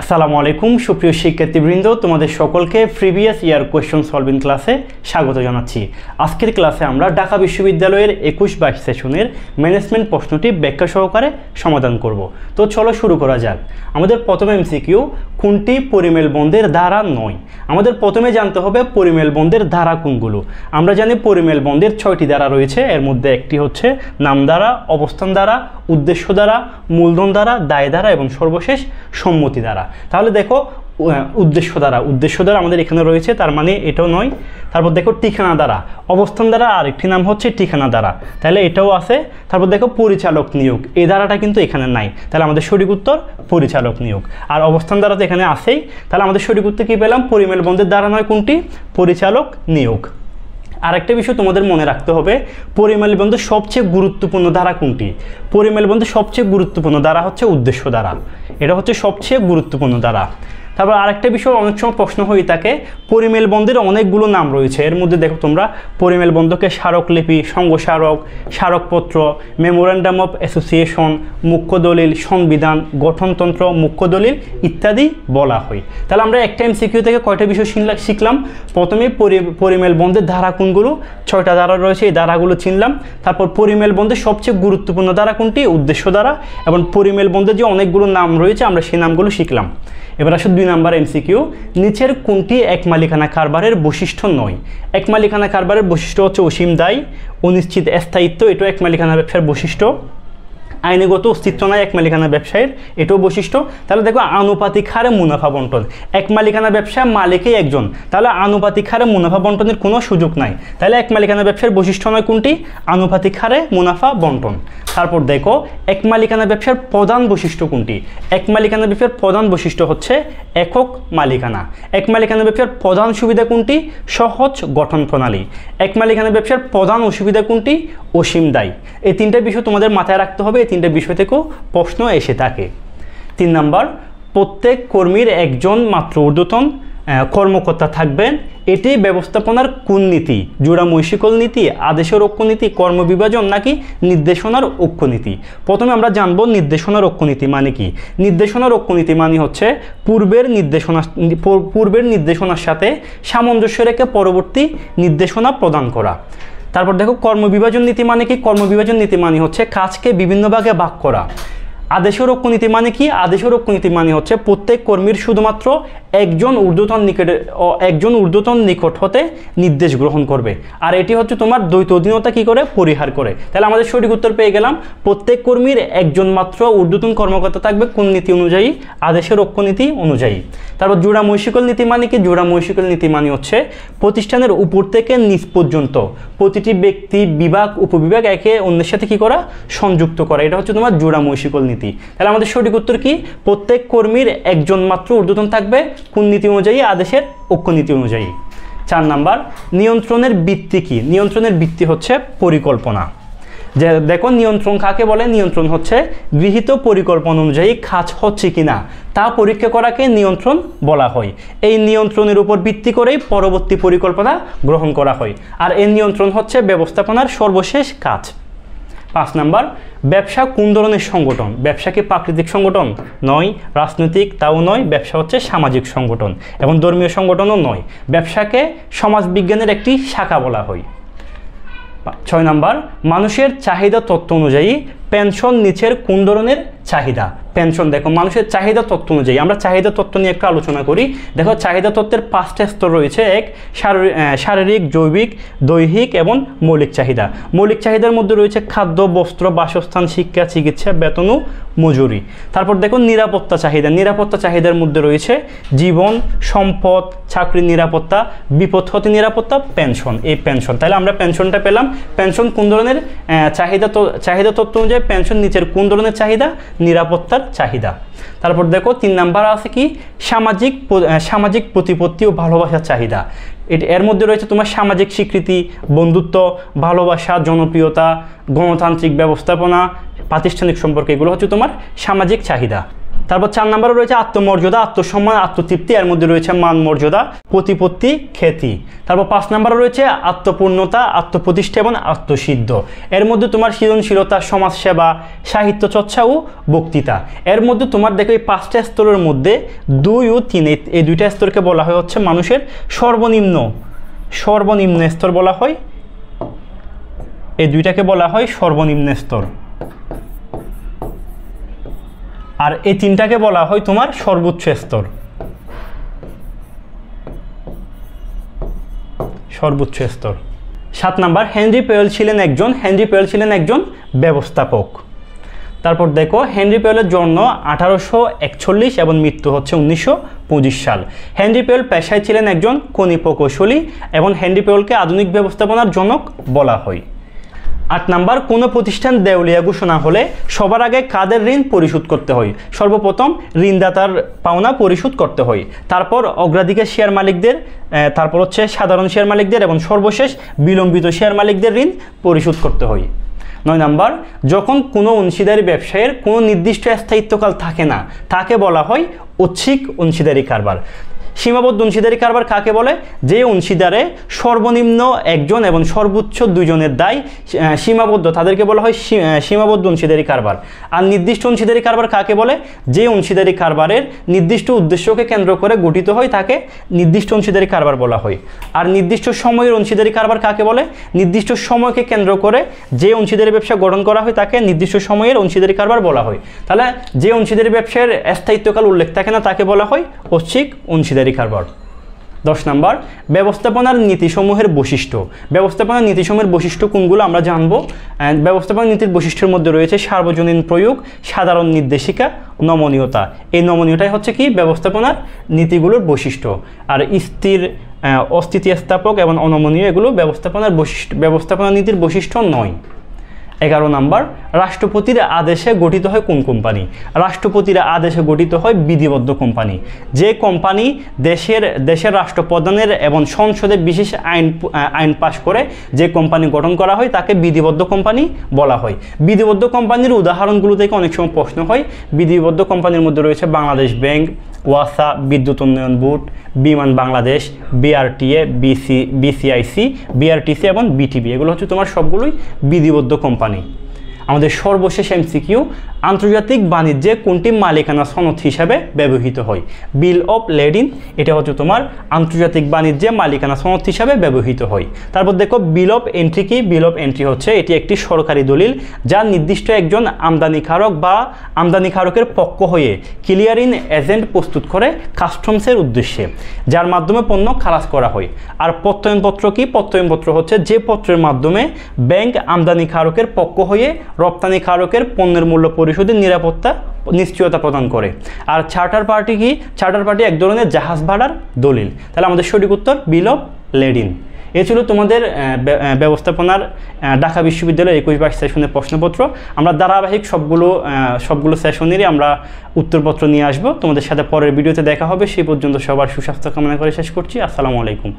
আসসালামু আলাইকুম সুপ্রিয় শিক্ষার্থীবৃন্দ, তোমাদের সকলকে প্রিভিয়াস ইয়ার কোয়েশ্চন সলভিং ক্লাসে স্বাগত জানাচ্ছি। আজকের ক্লাসে আমরা ঢাকা বিশ্ববিদ্যালয়ের 21-22 সেশনের ম্যানেজমেন্ট প্রশ্নটি ব্যাখ্যা সহকারে সমাধান করব। তো চলো শুরু করা যাক। আমাদের প্রথমে এমসিকিউ, কোনটি পরিমেল বন্ধের ধারা নয়? আমাদের প্রথমে জানতে হবে পরিমেল বন্ধের ধারা কোনগুলো। আমরা জানি পরিমেল বন্ধের 6টি ধারা রয়েছে। এর মধ্যে একটি হচ্ছে নাম ধারা, অবস্থান ধারা, উদ্দেশ্য ধারা, মূলধন ধারা, দায় ধারা এবং সর্বশেষ সম্মতি ধারা। তাহলে দেখো উদ্দেশ্য দ্বারা আমাদের এখানে রয়েছে, তার মানে এটাও নয়। তারপর দেখো ঠিকানা দ্বারা, অবস্থান দ্বারা আরেকটি নাম হচ্ছে ঠিকানা দ্বারা, তাহলে এটাও আছে। তারপর দেখো পরিচালক নিয়োগ, এই ধারাটা কিন্তু এখানে নাই, তাহলে আমাদের সঠিক উত্তর পরিচালক নিয়োগ। আর অবস্থান দ্বারা তো এখানে আছেই, তাহলে আমাদের সঠিক উত্তর কী পেলাম? পরিমেল বন্ধের দ্বারা নয় কোনটি? পরিচালক নিয়োগ। আরেকটা বিষয় তোমাদের মনে রাখতে হবে, পরিমেল বন্ধের সবচেয়ে গুরুত্বপূর্ণ ধারা কোনটি? পরিমেল বন্ধের সবচেয়ে গুরুত্বপূর্ণ ধারা হচ্ছে উদ্দেশ্য দ্বারা, এটা হচ্ছে সবচেয়ে গুরুত্বপূর্ণ ধারা। তারপর আরেকটা বিষয় অনেক সময় প্রশ্ন হয়ে থাকে, পরিমেল বন্ধের অনেকগুলো নাম রয়েছে। এর মধ্যে দেখো তোমরা পরিমেল বন্ধকে স্মারকলিপি, সংঘ স্মারক, স্মারকপত্র, মেমোরেন্ডাম অফ অ্যাসোসিয়েশন, মুখ্য দলিল, সংবিধান, গঠনতন্ত্র, মুখ্য দলিল ইত্যাদি বলা হয়। তাহলে আমরা একটা এমসিকিউ থেকে কয়টা বিষয় শিখলাম? প্রথমে পরিমেল বন্ধের ধারা কোনগুলো? 6টা ধারা রয়েছে, এই ধারাগুলো চিনলাম। তারপর পরিমেল বন্ধের সবচেয়ে গুরুত্বপূর্ণ ধারা কোনটি? উদ্দেশ্য দ্বারা। এবং পরিমেল বন্ধের যে অনেকগুলো নাম রয়েছে আমরা সেই নামগুলো শিখলাম। এবার আসলে 2 নাম্বার এমসিকিউ, নিচের কোনটি এক মালিকানা কারবারের বৈশিষ্ট্য নয়? এক মালিকানা কারবারের বৈশিষ্ট্য হচ্ছে অসীম দায়, অনিশ্চিত স্থায়িত্ব, এটাও এক মালিকানা ব্যবসার বৈশিষ্ট্য। আইনগত অস্তিত্ব নাই এক মালিকানা ব্যবসায়ের, এটাও বৈশিষ্ট্য। তাহলে দেখো আনুপাতিক হারে মুনাফা বন্টন, এক মালিকানা ব্যবসা মালিকই একজন, তাহলে আনুপাতিক হারে মুনাফা বন্টনের কোনো সুযোগ নাই। তাহলে এক মালিকানা ব্যবসার বৈশিষ্ট্য নয় কোনটি? আনুপাতিক হারে মুনাফা বন্টন। তারপর দেখো এক মালিকানা ব্যবসার প্রধান বৈশিষ্ট্য কোনটি? এক মালিকানা ব্যবসার প্রধান বৈশিষ্ট্য হচ্ছে একক মালিকানা। এক মালিকানা ব্যবসার প্রধান সুবিধা কোনটি? সহজ গঠন প্রণালী। এক মালিকানা ব্যবসার প্রধান অসুবিধা কোনটি? অসীম দায়। এই 3টা বিষয় তোমাদের মাথায় রাখতে হবে, এই 3টা বিষয় থেকেও প্রশ্ন এসে থাকে। 3 নাম্বার, প্রত্যেক কর্মীর একজন মাত্র ঊর্ধ্বতন কর্মকর্তা থাকবেন, এটি ব্যবস্থাপনার কোন নীতি? জোড়া মৈশিকল নীতি, আদেশের ঐক্যনীতি, কর্মবিভাজন নাকি নির্দেশনার ঐক্যনীতি? প্রথমে আমরা জানবো নির্দেশনার ঐক্যনীতি মানে কি। নির্দেশনার ঐক্যনীতি মানে হচ্ছে পূর্বের নির্দেশনার সাথে সামঞ্জস্য রেখে পরবর্তী নির্দেশনা প্রদান করা। তারপর দেখো কর্মবিভাজন নীতি মানে কি? কর্মবিভাজন নীতি মানে হচ্ছে কাজকে বিভিন্ন ভাগে ভাগ করা। আদেশের ঐক্যনীতি মানে কি? আদেশের ঐক্যনীতি মানে হচ্ছে প্রত্যেক কর্মীর শুধুমাত্র একজন ঊর্ধ্বতন নিকট হতে নির্দেশ গ্রহণ করবে, আর এটি হচ্ছে তোমার দ্বৈত অধীনতা কি করে? পরিহার করে। তাহলে আমাদের সঠিক উত্তর পেয়ে গেলাম, প্রত্যেক কর্মীর একজন মাত্র ঊর্ধ্বতন কর্মকর্তা থাকবে কোন নীতি অনুযায়ী? আদেশের ঐক্যনীতি অনুযায়ী। তারপর জোড়া মৈশিকল নীতি মানে কি? জোড়া মৈশিকল নীতি মানে হচ্ছে প্রতিষ্ঠানের উপর থেকে নিচ পর্যন্ত প্রতিটি ব্যক্তি, বিভাগ, উপবিভাগ একে অন্যের সাথে কি করা? সংযুক্ত করা, এটা হচ্ছে তোমার জোড়া মৈশিকল নীতি। তাহলে আমাদের সঠিক উত্তর কি? প্রত্যেক কর্মীর একজন মাত্র ঊর্ধ্বতন থাকবে কোন নীতি অনুযায়ী? আদেশের ঐক্যনীতি অনুযায়ী। 4 নাম্বার, নিয়ন্ত্রণের ভিত্তি কি? নিয়ন্ত্রণের ভিত্তি হচ্ছে পরিকল্পনা। যে দেখো নিয়ন্ত্রণ কাকে বলে? নিয়ন্ত্রণ হচ্ছে গৃহীত পরিকল্পনা অনুযায়ী কাজ হচ্ছে কিনা তা পরীক্ষা করাকে নিয়ন্ত্রণ বলা হয়। এই নিয়ন্ত্রণের উপর ভিত্তি করেই পরবর্তী পরিকল্পনা গ্রহণ করা হয়, আর এই নিয়ন্ত্রণ হচ্ছে ব্যবস্থাপনার সর্বশেষ কাজ। 5 নাম্বার, ব্যবসা কোন ধরনের সংগঠন? ব্যবসা কি প্রাকৃতিক সংগঠন? নয়। রাজনৈতিক? তাও নয়। ব্যবসা হচ্ছে সামাজিক সংগঠন এবং ধর্মীয় সংগঠনও নয়। ব্যবসাকে সমাজবিজ্ঞানের একটি শাখা বলা হয়। 6 নাম্বার, মানুষের চাহিদা তত্ত্ব অনুযায়ী পেনশন নিচের কোন ধরনের চাহিদা? পেনশন দেখো মানুষের চাহিদা তত্ত্ব অনুযায়ী, আমরা চাহিদা তত্ত্ব নিয়ে একটু আলোচনা করি। দেখো চাহিদা তত্ত্বের 5টা স্তর রয়েছে। এক, শারীরিক, জৈবিক, দৈহিক এবং মৌলিক চাহিদা। মৌলিক চাহিদার মধ্যে রয়েছে খাদ্য, বস্ত্র, বাসস্থান, শিক্ষা, চিকিৎসা, বেতন ও মজুরি। তারপর দেখো নিরাপত্তা চাহিদা। নিরাপত্তা চাহিদার মধ্যে রয়েছে জীবন, সম্পদ, চাকরির নিরাপত্তা, বিপদ হতে নিরাপত্তা, পেনশন। এই পেনশন, তাহলে আমরা পেনশনটা পেলাম। পেনশন কোন ধরনের চাহিদা তত্ত্ব অনুযায়ী পেনশন নিচের কোন ধরনের চাহিদা? নিরাপত্তার চাহিদা। তারপর দেখো 3 নাম্বার আছে কি? সামাজিক প্রতিপত্তি ও ভালোবাসার চাহিদা। এর মধ্যে রয়েছে তোমার সামাজিক স্বীকৃতি, বন্ধুত্ব, ভালোবাসা, জনপ্রিয়তা, গণতান্ত্রিক ব্যবস্থাপনা, প্রাতিষ্ঠানিক সম্পর্ক, এগুলো হচ্ছে তোমার সামাজিক চাহিদা। তারপর 4 নম্বরে রয়েছে আত্মমর্যাদা, আত্মসম্মান, আত্মতৃপ্তি, এর মধ্যে রয়েছে মান মর্যাদা, প্রতিপত্তি, খ্যাতি। তারপর 5 নম্বরে রয়েছে আত্মপূর্ণতা, আত্মপ্রতিষ্ঠা এবং আত্মসিদ্ধ। এর মধ্যে তোমার সৃজনশীলতা, সমাজসেবা, সাহিত্য চর্চা ও বক্তৃতা। এর মধ্যে তোমার দেখো এই 5টা স্তরের মধ্যে 2 ও 3 এই 2টা স্তরকে বলা হয় হচ্ছে মানুষের সর্বনিম্ন স্তর বলা হয়। এই 2টাকে বলা হয় সর্বনিম্ন স্তর, আর এই 3টাকে বলা হয় তোমার সর্বোচ্চ স্তর। সর্বোচ্চ স্তর। 7 নাম্বার, হেনরি পেয়েল ছিলেন একজন ব্যবস্থাপক। তারপর দেখো হেনরি পেয়েলের জন্ম 1841 এবং মৃত্যু হচ্ছে 1925 সাল। হেনরি পেয়েল পেশায় ছিলেন একজন খনি প্রকৌশলী এবং হেনরি পেয়েলকে আধুনিক ব্যবস্থাপনার জনক বলা হয়। 8 নাম্বার, কোনো প্রতিষ্ঠান দেউলিয়া ঘোষণা হলে সবার আগে কাদের ঋণ পরিশোধ করতে হয়? সর্বপ্রথম ঋণদাতার পাওনা পরিশোধ করতে হয়, তারপর অগ্রাধিকার শেয়ার মালিকদের, তারপর হচ্ছে সাধারণ শেয়ার মালিকদের এবং সর্বশেষ বিলম্বিত শেয়ার মালিকদের ঋণ পরিশোধ করতে হয়। 9 নাম্বার, যখন কোনো অংশীদারি ব্যবসায়ের কোনো নির্দিষ্ট স্থায়িত্বকাল থাকে না তাকে বলা হয় ঐচ্ছিক অংশীদারি কারবার। সীমাবদ্ধ অংশীদারি কারবার কাকে বলে? যে অংশীদারে সর্বনিম্ন একজন এবং সর্বোচ্চ 2 জনের দায় সীমাবদ্ধ, তাদেরকে বলা হয় সীমাবদ্ধ অংশীদারি কারবার। আর নির্দিষ্ট অংশীদারি কারবার কাকে বলে? যে অংশীদারি কারবারের নির্দিষ্ট উদ্দেশ্যকে কেন্দ্র করে গঠিত হয় তাকে নির্দিষ্ট অংশীদারি কারবার বলা হয়। আর নির্দিষ্ট সময়ের অংশীদারি কারবার কাকে বলে? নির্দিষ্ট সময়কে কেন্দ্র করে যে অংশীদারি ব্যবসা গঠন করা হয় তাকে নির্দিষ্ট সময়ের অংশীদারি কারবার বলা হয়। তাহলে যে অংশীদারি ব্যবসার স্থায়িত্বকাল উল্লেখ থাকে না তাকে বলা হয় ঐচ্ছিক অংশীদারি কারবার। 10 নাম্বার, ব্যবস্থাপনার নীতিসমূহের বৈশিষ্ট্য। ব্যবস্থাপনার নীতিসমূহের বৈশিষ্ট্য কোনগুলো আমরা জানবো। ব্যবস্থাপনা নীতির বৈশিষ্ট্যের মধ্যে রয়েছে সার্বজনীন প্রয়োগ, সাধারণ নির্দেশিকা, নমনীয়তা। এই নমনীয়তাই হচ্ছে কি ব্যবস্থাপনার নীতিগুলোর বৈশিষ্ট্য। আর স্থির, অস্থিতিস্থাপক এবং অনমনীয় এগুলো ব্যবস্থাপনা নীতির বৈশিষ্ট্য নয়। 11 নাম্বার, রাষ্ট্রপতির আদেশে গঠিত হয় কোন কোম্পানি? রাষ্ট্রপতির আদেশে গঠিত হয় বিধিবদ্ধ কোম্পানি। যে কোম্পানি দেশের রাষ্ট্রপ্রধানের এবং সংসদে বিশেষ আইন পাশ করে যে কোম্পানি গঠন করা হয় তাকে বিধিবদ্ধ কোম্পানি বলা হয়। বিধিবদ্ধ কোম্পানির উদাহরণগুলো থেকে অনেক সময় প্রশ্ন হয়। বিধিবদ্ধ কোম্পানির মধ্যে রয়েছে বাংলাদেশ ব্যাংক, ওয়াসা, বিদ্যুৎ উন্নয়ন বোর্ড, বিমান বাংলাদেশ, বিআরটিএ, বিসিআইসি, বিআরটিসি এবং বিটিবি। এগুলো হচ্ছে তোমার সবগুলোই বিধিবদ্ধ কোম্পানি। আমাদের সর্বশেষ এমসিকিউ, আন্তর্জাতিক বাণিজ্যে কোনটি মালিকানা সনদ হিসাবে ব্যবহৃত হয়? বিল অফ লেডিং, এটা হচ্ছে তোমার আন্তর্জাতিক বাণিজ্যে মালিকানা সনদ হিসাবে ব্যবহৃত হয়। তারপর দেখো বিল অফ এন্ট্রি কি? বিল অফ এন্ট্রি হচ্ছে এটি একটি সরকারি দলিল যা নির্দিষ্ট একজন আমদানিকারক বা আমদানিকারকের পক্ষ হয়ে ক্লিয়ারিং এজেন্ট প্রস্তুত করে কাস্টমসের উদ্দেশ্যে, যার মাধ্যমে পণ্য খালাস করা হয়। আর প্রত্যয়নপত্র কি? প্রত্যয়নপত্র হচ্ছে যে পত্রের মাধ্যমে ব্যাংক আমদানিকারকের পক্ষ হয়ে রপ্তানিকারকের পণ্যের মূল্য পরিশোধের নিশ্চয়তা প্রদান করে। আর চার্টার পার্টি কি? চার্টার পার্টি এক ধরনের জাহাজ ভাড়ার দলিল। তাহলে আমাদের সঠিক উত্তর বিল অফ লেডিং। এ ছিল তোমাদের ব্যবস্থাপনার ঢাকা বিশ্ববিদ্যালয়ের 21-22 সেশনের প্রশ্নপত্র। আমরা ধারাবাহিক সবগুলো সেশনেরই আমরা উত্তরপত্র নিয়ে আসবো। তোমাদের সাথে পরের ভিডিওতে দেখা হবে। সেই পর্যন্ত সবার সুস্বাস্থ্য কামনা করে শেষ করছি। আসসালামু আলাইকুম।